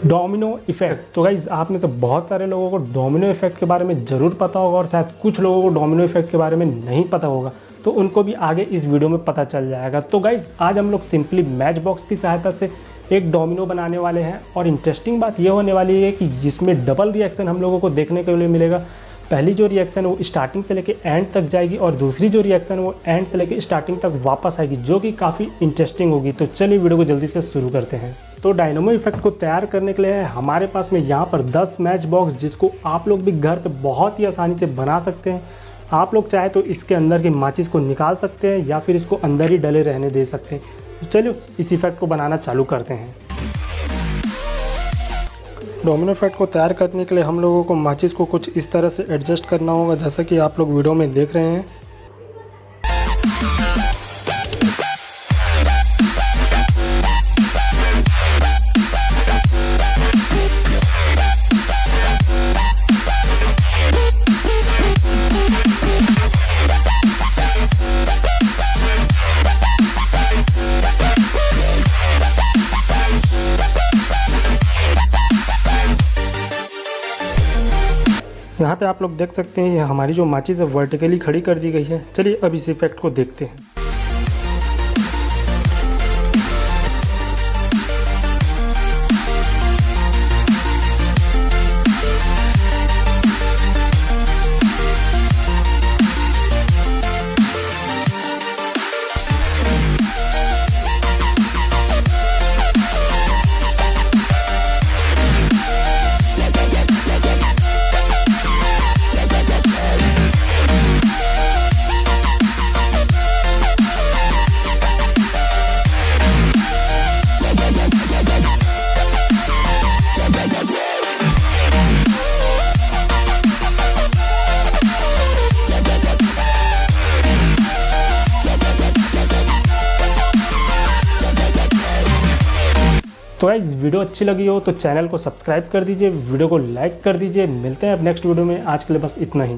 Domino effect. तो guys आप में से बहुत सारे लोगों को डोमिनो इफेक्ट के बारे में ज़रूर पता होगा और शायद कुछ लोगों को डोमिनो इफेक्ट के बारे में नहीं पता होगा, तो उनको भी आगे इस वीडियो में पता चल जाएगा। तो गाइज आज हम लोग सिंपली मैच बॉक्स की सहायता से एक डोमिनो बनाने वाले हैं और इंटरेस्टिंग बात ये होने वाली है कि जिसमें डबल रिएक्शन हम लोगों को देखने के लिए मिलेगा। पहली जो रिएक्शन है वो स्टार्टिंग से लेके एंड तक जाएगी और दूसरी जो रिएक्शन है वो एंड से लेके स्टार्टिंग तक वापस आएगी, जो कि काफ़ी इंटरेस्टिंग होगी। तो चलिए वीडियो को जल्दी से शुरू करते हैं। तो डायनामो इफेक्ट को तैयार करने के लिए हमारे पास में यहाँ पर 10 मैच बॉक्स, जिसको आप लोग भी घर पे बहुत ही आसानी से बना सकते हैं। आप लोग चाहे तो इसके अंदर की माचिस को निकाल सकते हैं या फिर इसको अंदर ही डले रहने दे सकते हैं। तो चलिए इस इफेक्ट को बनाना चालू करते हैं। डोमिनो इफेक्ट को तैयार करने के लिए हम लोगों को माचिस को कुछ इस तरह से एडजस्ट करना होगा, जैसा कि आप लोग वीडियो में देख रहे हैं। यहाँ पे आप लोग देख सकते हैं ये हमारी जो माचिस है वर्टिकली खड़ी कर दी गई है। चलिए अब इस इफेक्ट को देखते हैं। तो गाइस वीडियो अच्छी लगी हो तो चैनल को सब्सक्राइब कर दीजिए, वीडियो को लाइक कर दीजिए। मिलते हैं अब नेक्स्ट वीडियो में। आज के लिए बस इतना ही।